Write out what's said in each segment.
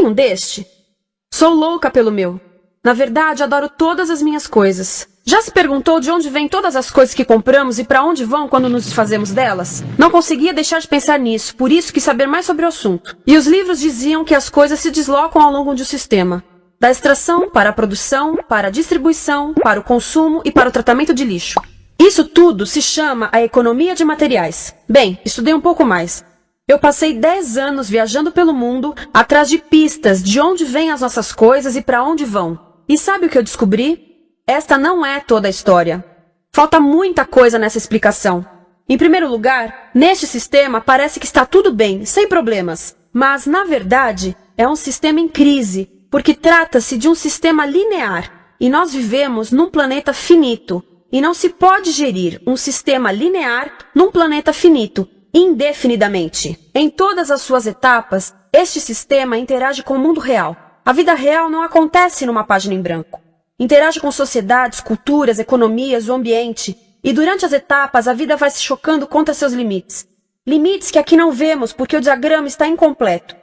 um deste? Sou louca pelo meu. Na verdade, adoro todas as minhas coisas. Já se perguntou de onde vêm todas as coisas que compramos e para onde vão quando nos desfazemos delas? Não conseguia deixar de pensar nisso, por isso quis saber mais sobre o assunto. E os livros diziam que as coisas se deslocam ao longo de um sistema. Da extração, para a produção, para a distribuição, para o consumo e para o tratamento de lixo. Isso tudo se chama a economia de materiais. Bem, estudei um pouco mais. Eu passei 10 anos viajando pelo mundo, atrás de pistas de onde vêm as nossas coisas e para onde vão. E sabe o que eu descobri? Esta não é toda a história. Falta muita coisa nessa explicação. Em primeiro lugar, neste sistema parece que está tudo bem, sem problemas. Mas, na verdade, é um sistema em crise, porque trata-se de um sistema linear. E nós vivemos num planeta finito. E não se pode gerir um sistema linear num planeta finito, indefinidamente. Em todas as suas etapas, este sistema interage com o mundo real. A vida real não acontece numa página em branco. Interage com sociedades, culturas, economias, o ambiente. E durante as etapas, a vida vai se chocando contra seus limites. Limites que aqui não vemos porque o diagrama está incompleto.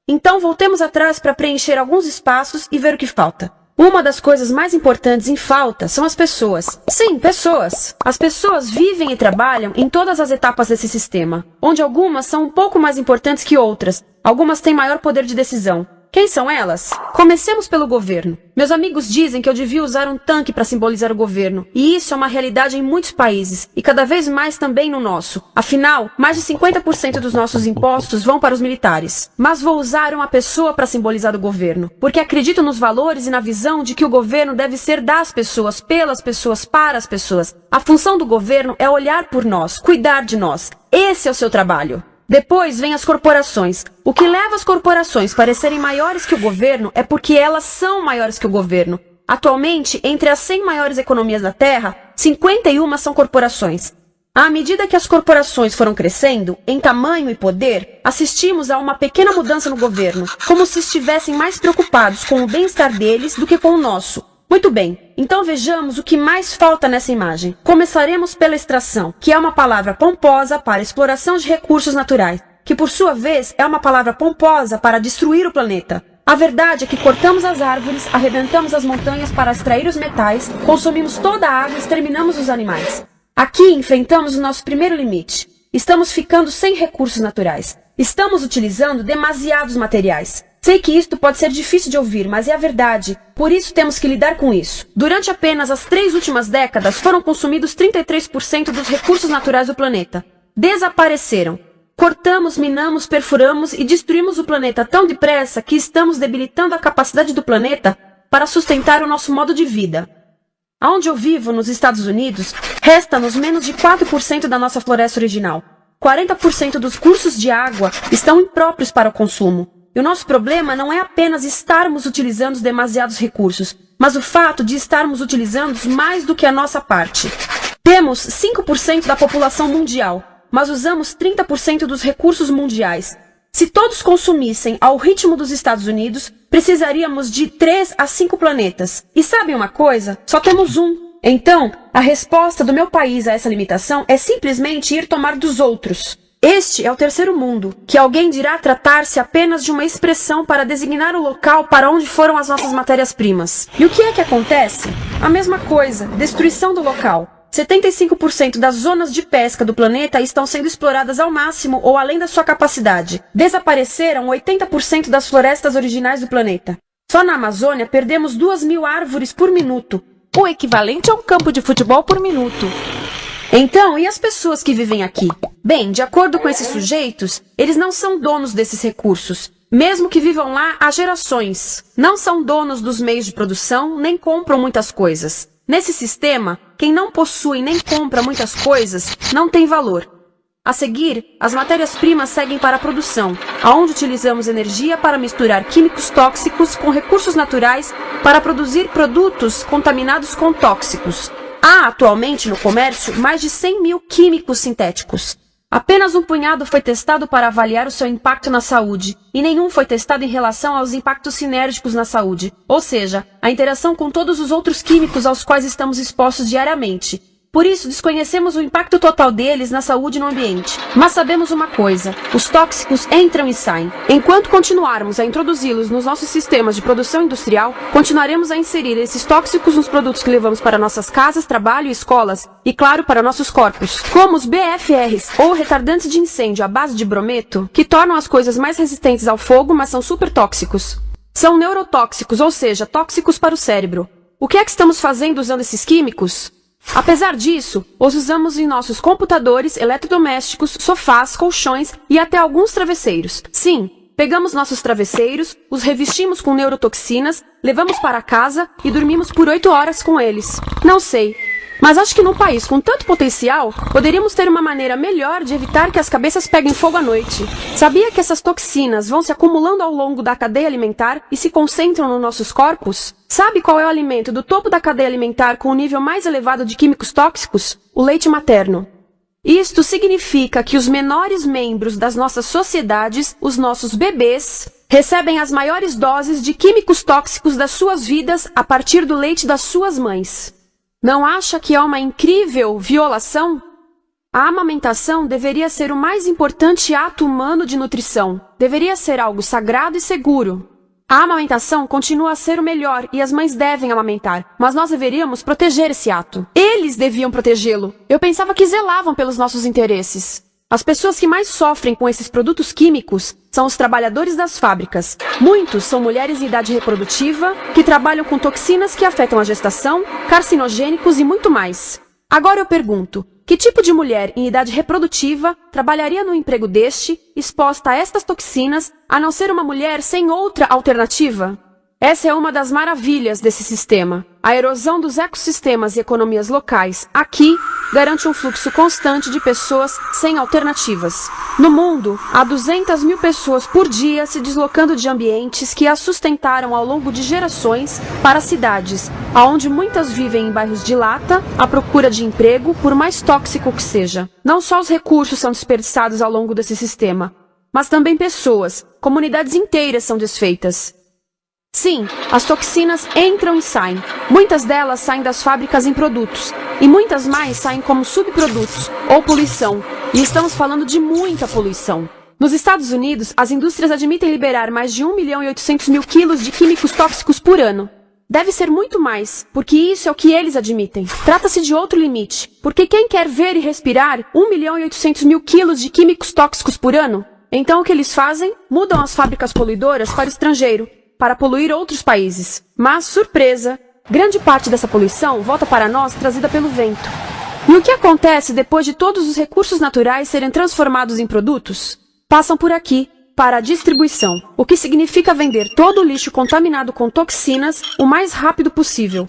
Então, voltemos atrás para preencher alguns espaços e ver o que falta. Uma das coisas mais importantes em falta são as pessoas. Sim, pessoas. As pessoas vivem e trabalham em todas as etapas desse sistema, onde algumas são um pouco mais importantes que outras. Algumas têm maior poder de decisão. Quem são elas? Comecemos pelo governo. Meus amigos dizem que eu devia usar um tanque para simbolizar o governo. E isso é uma realidade em muitos países, e cada vez mais também no nosso. Afinal, mais de 50% dos nossos impostos vão para os militares. Mas vou usar uma pessoa para simbolizar o governo, porque acredito nos valores e na visão de que o governo deve ser das pessoas, pelas pessoas, para as pessoas. A função do governo é olhar por nós, cuidar de nós. Esse é o seu trabalho. Depois vem as corporações. O que leva as corporações a parecerem maiores que o governo é porque elas são maiores que o governo. Atualmente, entre as 100 maiores economias da Terra, 51 são corporações. À medida que as corporações foram crescendo, em tamanho e poder, assistimos a uma pequena mudança no governo, como se estivessem mais preocupados com o bem-estar deles do que com o nosso. Muito bem, então vejamos o que mais falta nessa imagem. Começaremos pela extração, que é uma palavra pomposa para exploração de recursos naturais, que por sua vez é uma palavra pomposa para destruir o planeta. A verdade é que cortamos as árvores, arrebentamos as montanhas para extrair os metais, consumimos toda a água e exterminamos os animais. Aqui enfrentamos o nosso primeiro limite. Estamos ficando sem recursos naturais. Estamos utilizando demasiados materiais. Sei que isto pode ser difícil de ouvir, mas é a verdade. Por isso temos que lidar com isso. Durante apenas as 3 últimas décadas, foram consumidos 33% dos recursos naturais do planeta. Desapareceram. Cortamos, minamos, perfuramos e destruímos o planeta tão depressa que estamos debilitando a capacidade do planeta para sustentar o nosso modo de vida. Aonde eu vivo, nos Estados Unidos, resta-nos menos de 4% da nossa floresta original. 40% dos cursos de água estão impróprios para o consumo. E o nosso problema não é apenas estarmos utilizando demasiados recursos, mas o fato de estarmos utilizando mais do que a nossa parte. Temos 5% da população mundial, mas usamos 30% dos recursos mundiais. Se todos consumissem ao ritmo dos Estados Unidos, precisaríamos de 3 a 5 planetas. E sabem uma coisa? Só temos um. Então, a resposta do meu país a essa limitação é simplesmente ir tomar dos outros. Este é o terceiro mundo, que alguém dirá tratar-se apenas de uma expressão para designar o local para onde foram as nossas matérias-primas. E o que é que acontece? A mesma coisa, destruição do local. 75% das zonas de pesca do planeta estão sendo exploradas ao máximo ou além da sua capacidade. Desapareceram 80% das florestas originais do planeta. Só na Amazônia perdemos 2.000 árvores por minuto, o equivalente a um campo de futebol por minuto. Então, e as pessoas que vivem aqui? Bem, de acordo com esses sujeitos, eles não são donos desses recursos, mesmo que vivam lá há gerações. Não são donos dos meios de produção, nem compram muitas coisas. Nesse sistema, quem não possui nem compra muitas coisas não tem valor. A seguir, as matérias-primas seguem para a produção, aonde utilizamos energia para misturar químicos tóxicos com recursos naturais para produzir produtos contaminados com tóxicos. Há atualmente no comércio mais de 100.000 químicos sintéticos. Apenas um punhado foi testado para avaliar o seu impacto na saúde, e nenhum foi testado em relação aos impactos sinérgicos na saúde, ou seja, a interação com todos os outros químicos aos quais estamos expostos diariamente. Por isso, desconhecemos o impacto total deles na saúde e no ambiente. Mas sabemos uma coisa: os tóxicos entram e saem. Enquanto continuarmos a introduzi-los nos nossos sistemas de produção industrial, continuaremos a inserir esses tóxicos nos produtos que levamos para nossas casas, trabalho e escolas, e claro, para nossos corpos. Como os BFRs, ou retardantes de incêndio à base de brometo, que tornam as coisas mais resistentes ao fogo, mas são super tóxicos. São neurotóxicos, ou seja, tóxicos para o cérebro. O que é que estamos fazendo usando esses químicos? Apesar disso, os usamos em nossos computadores, eletrodomésticos, sofás, colchões e até alguns travesseiros. Sim, pegamos nossos travesseiros, os revestimos com neurotoxinas, levamos para casa e dormimos por 8 horas com eles. Não sei, mas acho que num país com tanto potencial, poderíamos ter uma maneira melhor de evitar que as cabeças peguem fogo à noite. Sabia que essas toxinas vão se acumulando ao longo da cadeia alimentar e se concentram nos nossos corpos? Sabe qual é o alimento do topo da cadeia alimentar com o nível mais elevado de químicos tóxicos? O leite materno. Isto significa que os menores membros das nossas sociedades, os nossos bebês, recebem as maiores doses de químicos tóxicos das suas vidas a partir do leite das suas mães. Não acha que é uma incrível violação? A amamentação deveria ser o mais importante ato humano de nutrição. Deveria ser algo sagrado e seguro. A amamentação continua a ser o melhor e as mães devem amamentar, mas nós deveríamos proteger esse ato. Eles deviam protegê-lo. Eu pensava que zelavam pelos nossos interesses. As pessoas que mais sofrem com esses produtos químicos são os trabalhadores das fábricas. Muitos são mulheres em idade reprodutiva, que trabalham com toxinas que afetam a gestação, carcinogênicos e muito mais. Agora eu pergunto, que tipo de mulher em idade reprodutiva trabalharia num emprego deste, exposta a estas toxinas, a não ser uma mulher sem outra alternativa? Essa é uma das maravilhas desse sistema. A erosão dos ecossistemas e economias locais, aqui, garante um fluxo constante de pessoas sem alternativas. No mundo, há 200 mil pessoas por dia se deslocando de ambientes que as sustentaram ao longo de gerações para cidades, onde muitas vivem em bairros de lata, à procura de emprego, por mais tóxico que seja. Não só os recursos são desperdiçados ao longo desse sistema, mas também pessoas, comunidades inteiras são desfeitas. Sim, as toxinas entram e saem. Muitas delas saem das fábricas em produtos, e muitas mais saem como subprodutos, ou poluição. E estamos falando de muita poluição. Nos Estados Unidos, as indústrias admitem liberar mais de 1.800.000 quilos de químicos tóxicos por ano. Deve ser muito mais, porque isso é o que eles admitem. Trata-se de outro limite, porque quem quer ver e respirar 1.800.000 quilos de químicos tóxicos por ano? Então o que eles fazem? Mudam as fábricas poluidoras para o estrangeiro, para poluir outros países. Mas, surpresa, grande parte dessa poluição volta para nós trazida pelo vento. E o que acontece depois de todos os recursos naturais serem transformados em produtos? Passam por aqui, para a distribuição, o que significa vender todo o lixo contaminado com toxinas o mais rápido possível.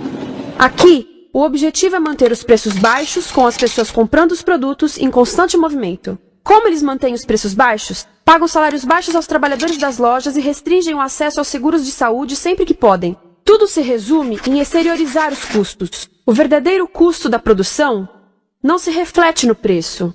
Aqui, o objetivo é manter os preços baixos, com as pessoas comprando os produtos em constante movimento. Como eles mantêm os preços baixos? Pagam salários baixos aos trabalhadores das lojas e restringem o acesso aos seguros de saúde sempre que podem. Tudo se resume em exteriorizar os custos. O verdadeiro custo da produção não se reflete no preço.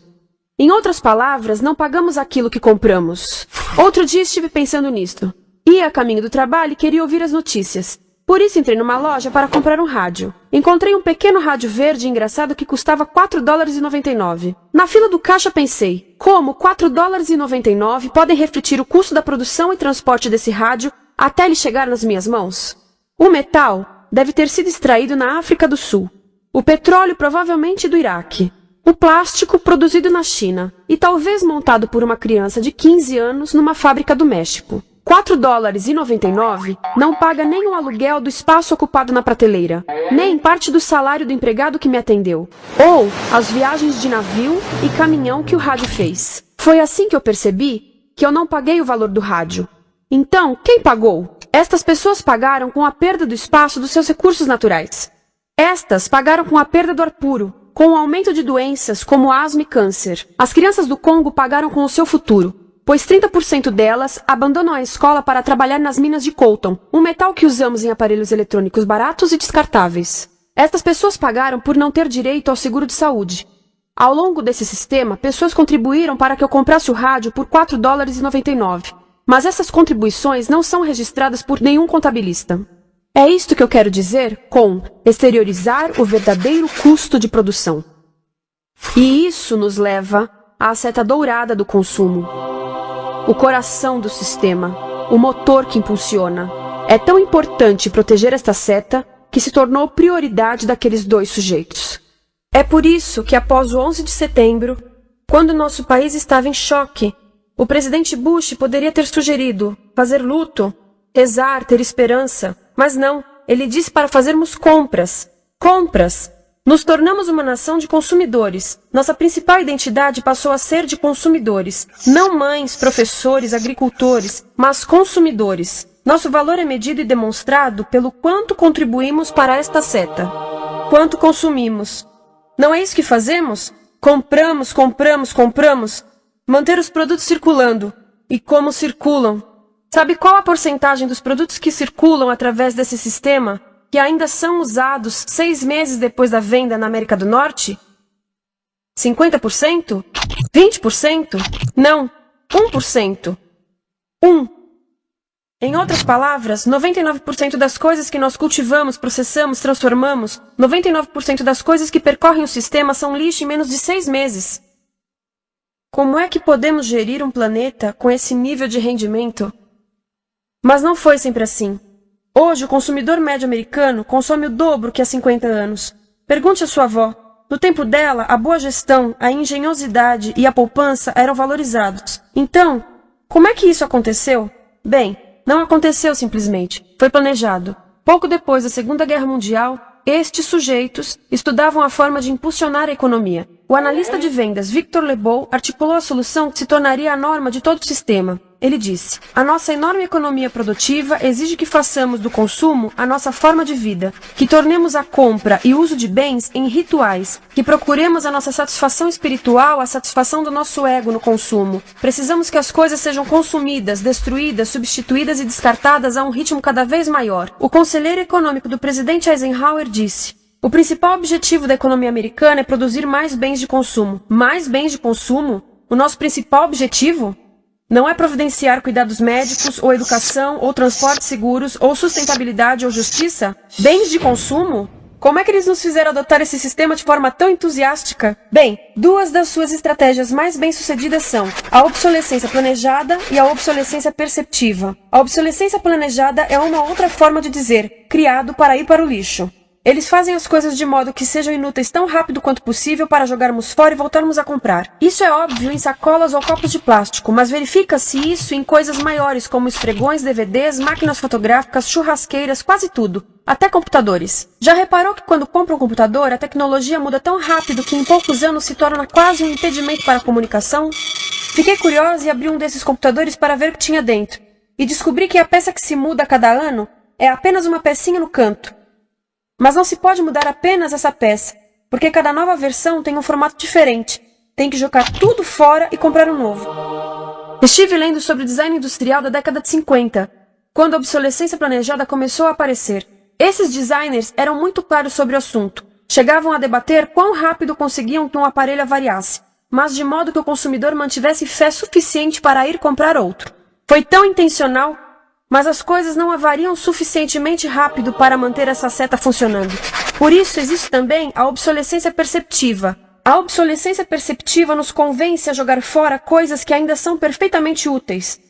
Em outras palavras, não pagamos aquilo que compramos. Outro dia estive pensando nisto. Ia a caminho do trabalho e queria ouvir as notícias. Por isso entrei numa loja para comprar um rádio. Encontrei um pequeno rádio verde engraçado que custava $4,99. Na fila do caixa pensei, como $4,99 podem refletir o custo da produção e transporte desse rádio até ele chegar nas minhas mãos? O metal deve ter sido extraído na África do Sul. O petróleo provavelmente do Iraque. O plástico produzido na China e talvez montado por uma criança de 15 anos numa fábrica do México. $4,99 não paga nem o aluguel do espaço ocupado na prateleira, nem parte do salário do empregado que me atendeu, ou as viagens de navio e caminhão que o rádio fez. Foi assim que eu percebi que eu não paguei o valor do rádio. Então, quem pagou? Estas pessoas pagaram com a perda do espaço dos seus recursos naturais. Estas pagaram com a perda do ar puro, com o aumento de doenças como asma e câncer. As crianças do Congo pagaram com o seu futuro, pois 30% delas abandonam a escola para trabalhar nas minas de coltan, um metal que usamos em aparelhos eletrônicos baratos e descartáveis. Estas pessoas pagaram por não ter direito ao seguro de saúde. Ao longo desse sistema, pessoas contribuíram para que eu comprasse o rádio por $4,99. Mas essas contribuições não são registradas por nenhum contabilista. É isto que eu quero dizer com exteriorizar o verdadeiro custo de produção. E isso nos leva à seta dourada do consumo. O coração do sistema, o motor que impulsiona. É tão importante proteger esta seta que se tornou prioridade daqueles dois sujeitos. É por isso que após o 11 de setembro, quando nosso país estava em choque, o presidente Bush poderia ter sugerido fazer luto, rezar, ter esperança, mas não, ele disse para fazermos compras. Compras! Nos tornamos uma nação de consumidores. Nossa principal identidade passou a ser de consumidores. Não mães, professores, agricultores, mas consumidores. Nosso valor é medido e demonstrado pelo quanto contribuímos para esta seta. Quanto consumimos. Não é isso que fazemos? Compramos, compramos, compramos. Manter os produtos circulando. E como circulam? Sabe qual a porcentagem dos produtos que circulam através desse sistema que ainda são usados 6 meses depois da venda na América do Norte? 50%? 20%? Não, 1%. 1. Em outras palavras, 99% das coisas que nós cultivamos, processamos, transformamos, 99% das coisas que percorrem o sistema são lixo em menos de 6 meses. Como é que podemos gerir um planeta com esse nível de rendimento? Mas não foi sempre assim. Hoje, o consumidor médio americano consome o dobro que há 50 anos. Pergunte à sua avó. No tempo dela, a boa gestão, a engenhosidade e a poupança eram valorizados. Então, como é que isso aconteceu? Bem, não aconteceu simplesmente. Foi planejado. Pouco depois da Segunda Guerra Mundial, estes sujeitos estudavam a forma de impulsionar a economia. O analista de vendas Victor Lebow articulou a solução que se tornaria a norma de todo o sistema. Ele disse: a nossa enorme economia produtiva exige que façamos do consumo a nossa forma de vida, que tornemos a compra e uso de bens em rituais, que procuremos a nossa satisfação espiritual, a satisfação do nosso ego no consumo. Precisamos que as coisas sejam consumidas, destruídas, substituídas e descartadas a um ritmo cada vez maior. O conselheiro econômico do presidente Eisenhower disse: o principal objetivo da economia americana é produzir mais bens de consumo. Mais bens de consumo? O nosso principal objetivo? Não é providenciar cuidados médicos, ou educação, ou transportes seguros, ou sustentabilidade, ou justiça? Bens de consumo? Como é que eles nos fizeram adotar esse sistema de forma tão entusiástica? Bem, 2 das suas estratégias mais bem-sucedidas são a obsolescência planejada e a obsolescência perceptiva. A obsolescência planejada é uma outra forma de dizer, criado para ir para o lixo. Eles fazem as coisas de modo que sejam inúteis tão rápido quanto possível para jogarmos fora e voltarmos a comprar. Isso é óbvio em sacolas ou copos de plástico, mas verifica-se isso em coisas maiores como esfregões, DVDs, máquinas fotográficas, churrasqueiras, quase tudo. Até computadores. Já reparou que quando compra um computador, a tecnologia muda tão rápido que em poucos anos se torna quase um impedimento para a comunicação? Fiquei curiosa e abri um desses computadores para ver o que tinha dentro. E descobri que a peça que se muda a cada ano é apenas uma pecinha no canto. Mas não se pode mudar apenas essa peça, porque cada nova versão tem um formato diferente. Tem que jogar tudo fora e comprar um novo. Estive lendo sobre o design industrial da década de 50, quando a obsolescência planejada começou a aparecer. Esses designers eram muito claros sobre o assunto. Chegavam a debater quão rápido conseguiam que um aparelho avariasse, mas de modo que o consumidor mantivesse fé suficiente para ir comprar outro. Foi tão intencional, mas as coisas não avariam suficientemente rápido para manter essa seta funcionando. Por isso existe também a obsolescência perceptiva. A obsolescência perceptiva nos convence a jogar fora coisas que ainda são perfeitamente úteis.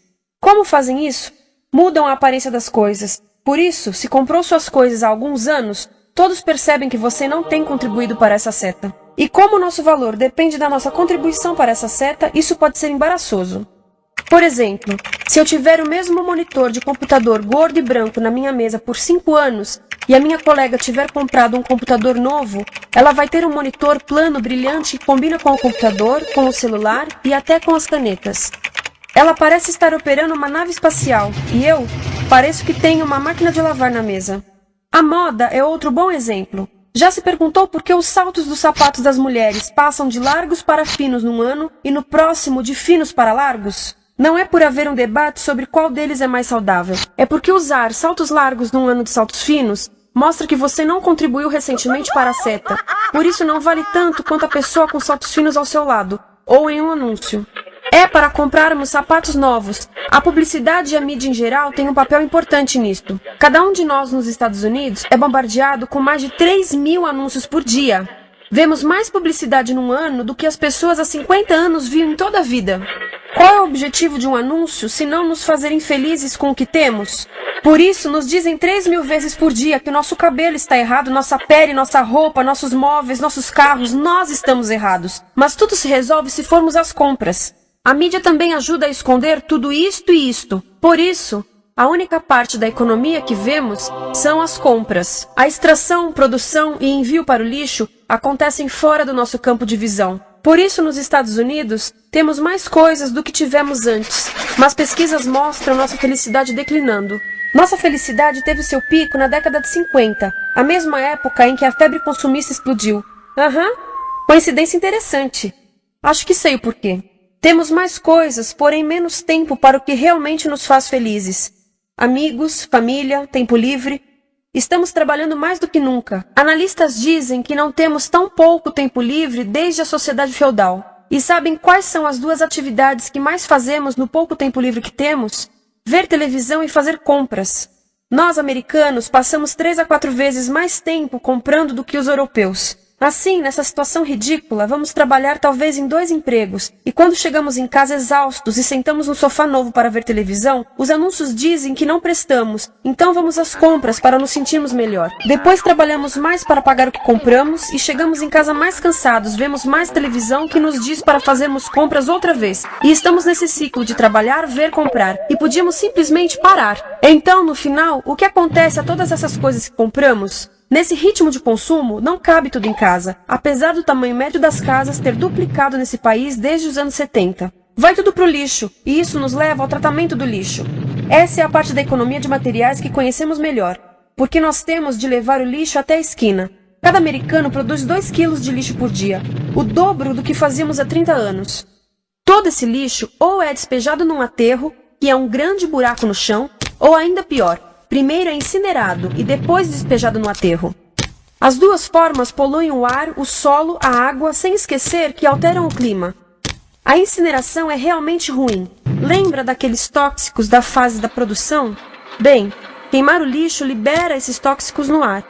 Como fazem isso? Mudam a aparência das coisas. Por isso, se comprou suas coisas há alguns anos, todos percebem que você não tem contribuído para essa seta. E como o nosso valor depende da nossa contribuição para essa seta, isso pode ser embaraçoso. Por exemplo, se eu tiver o mesmo monitor de computador gordo e branco na minha mesa por 5 anos e a minha colega tiver comprado um computador novo, ela vai ter um monitor plano brilhante que combina com o computador, com o celular e até com as canetas. Ela parece estar operando uma nave espacial e eu pareço que tenho uma máquina de lavar na mesa. A moda é outro bom exemplo. Já se perguntou por que os saltos dos sapatos das mulheres passam de largos para finos num ano e no próximo de finos para largos? Não é por haver um debate sobre qual deles é mais saudável. É porque usar saltos largos num ano de saltos finos mostra que você não contribuiu recentemente para a seta. Por isso não vale tanto quanto a pessoa com saltos finos ao seu lado, ou em um anúncio. É para comprarmos sapatos novos. A publicidade e a mídia em geral têm um papel importante nisto. Cada um de nós nos Estados Unidos é bombardeado com mais de 3.000 anúncios por dia. Vemos mais publicidade num ano do que as pessoas há 50 anos viam em toda a vida. Qual é o objetivo de um anúncio se não nos fazer infelizes com o que temos? Por isso, nos dizem 3.000 vezes por dia que o nosso cabelo está errado, nossa pele, nossa roupa, nossos móveis, nossos carros, nós estamos errados. Mas tudo se resolve se formos às compras. A mídia também ajuda a esconder tudo isto e isto. Por isso, a única parte da economia que vemos são as compras. A extração, produção e envio para o lixo acontecem fora do nosso campo de visão. Por isso, nos Estados Unidos, temos mais coisas do que tivemos antes. Mas pesquisas mostram nossa felicidade declinando. Nossa felicidade teve seu pico na década de 50, a mesma época em que a febre consumista explodiu. Coincidência interessante. Acho que sei o porquê. Temos mais coisas, porém menos tempo para o que realmente nos faz felizes. Amigos, família, tempo livre. Estamos trabalhando mais do que nunca. Analistas dizem que não temos tão pouco tempo livre desde a sociedade feudal. E sabem quais são as duas atividades que mais fazemos no pouco tempo livre que temos? Ver televisão e fazer compras. Nós, americanos, passamos 3 a 4 vezes mais tempo comprando do que os europeus. Assim, nessa situação ridícula, vamos trabalhar talvez em 2 empregos, e quando chegamos em casa exaustos e sentamos no sofá novo para ver televisão, os anúncios dizem que não prestamos, então vamos às compras para nos sentirmos melhor. Depois trabalhamos mais para pagar o que compramos, e chegamos em casa mais cansados, vemos mais televisão que nos diz para fazermos compras outra vez. E estamos nesse ciclo de trabalhar, ver, comprar, e podíamos simplesmente parar. Então, no final, o que acontece a todas essas coisas que compramos? Nesse ritmo de consumo, não cabe tudo em casa, apesar do tamanho médio das casas ter duplicado nesse país desde os anos 70. Vai tudo pro lixo, e isso nos leva ao tratamento do lixo. Essa é a parte da economia de materiais que conhecemos melhor, porque nós temos de levar o lixo até a esquina. Cada americano produz 2 quilos de lixo por dia, o dobro do que fazíamos há 30 anos. Todo esse lixo ou é despejado num aterro, que é um grande buraco no chão, ou ainda pior, primeiro é incinerado e depois despejado no aterro. As duas formas poluem o ar, o solo, a água, sem esquecer que alteram o clima. A incineração é realmente ruim. Lembra daqueles tóxicos da fase da produção? Bem, queimar o lixo libera esses tóxicos no ar.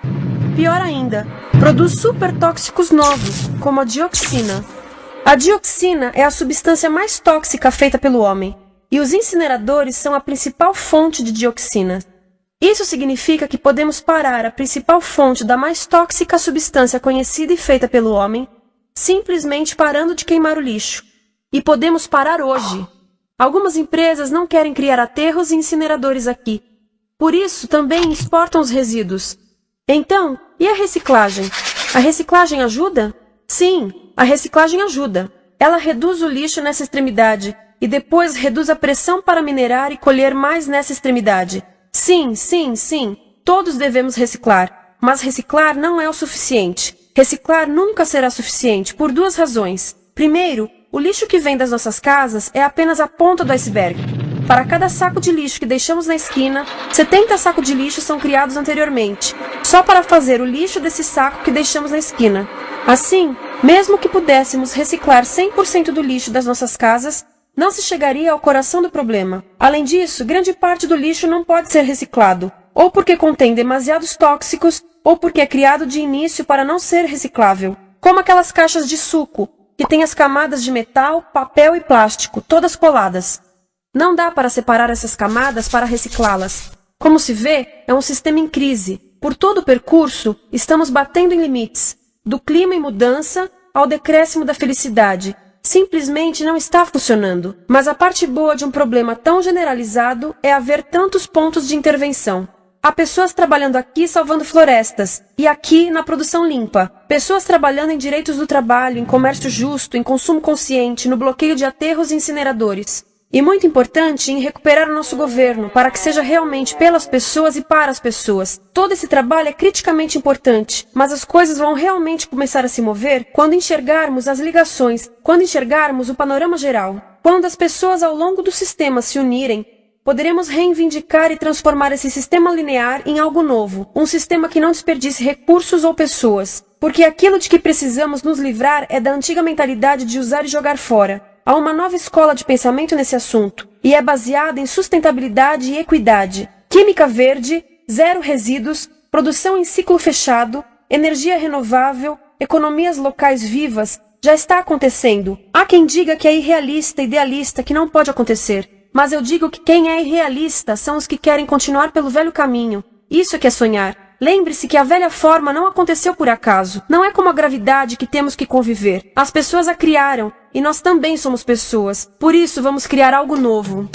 Pior ainda, produz supertóxicos novos, como a dioxina. A dioxina é a substância mais tóxica feita pelo homem, e os incineradores são a principal fonte de dioxina. Isso significa que podemos parar a principal fonte da mais tóxica substância conhecida e feita pelo homem, simplesmente parando de queimar o lixo. E podemos parar hoje. Algumas empresas não querem criar aterros e incineradores aqui. Por isso, também exportam os resíduos. Então, e a reciclagem? A reciclagem ajuda? Sim, a reciclagem ajuda. Ela reduz o lixo nessa extremidade e depois reduz a pressão para minerar e colher mais nessa extremidade. Sim, todos devemos reciclar, mas reciclar não é o suficiente. Reciclar nunca será suficiente por 2 razões. Primeiro, o lixo que vem das nossas casas é apenas a ponta do iceberg. Para cada saco de lixo que deixamos na esquina, 70 sacos de lixo são criados anteriormente, só para fazer o lixo desse saco que deixamos na esquina. Assim, mesmo que pudéssemos reciclar 100% do lixo das nossas casas, não se chegaria ao coração do problema. Além disso, grande parte do lixo não pode ser reciclado, ou porque contém demasiados tóxicos, ou porque é criado de início para não ser reciclável. Como aquelas caixas de suco, que têm as camadas de metal, papel e plástico, todas coladas. Não dá para separar essas camadas para reciclá-las. Como se vê, é um sistema em crise. Por todo o percurso, estamos batendo em limites, do clima em mudança ao decréscimo da felicidade. Simplesmente não está funcionando. Mas a parte boa de um problema tão generalizado é haver tantos pontos de intervenção. Há pessoas trabalhando aqui salvando florestas, e aqui na produção limpa. Pessoas trabalhando em direitos do trabalho, em comércio justo, em consumo consciente, no bloqueio de aterros e incineradores. E muito importante, em recuperar o nosso governo, para que seja realmente pelas pessoas e para as pessoas. Todo esse trabalho é criticamente importante, mas as coisas vão realmente começar a se mover quando enxergarmos as ligações, quando enxergarmos o panorama geral. Quando as pessoas ao longo do sistema se unirem, poderemos reivindicar e transformar esse sistema linear em algo novo, um sistema que não desperdice recursos ou pessoas. Porque aquilo de que precisamos nos livrar é da antiga mentalidade de usar e jogar fora. Há uma nova escola de pensamento nesse assunto, e é baseada em sustentabilidade e equidade, química verde, 0 resíduos, produção em ciclo fechado, energia renovável, economias locais vivas, já está acontecendo. Há quem diga que é irrealista, idealista, que não pode acontecer. Mas eu digo que quem é irrealista são os que querem continuar pelo velho caminho. Isso é que é sonhar. Lembre-se que a velha forma não aconteceu por acaso. Não é como a gravidade que temos que conviver. As pessoas a criaram, e nós também somos pessoas. Por isso vamos criar algo novo.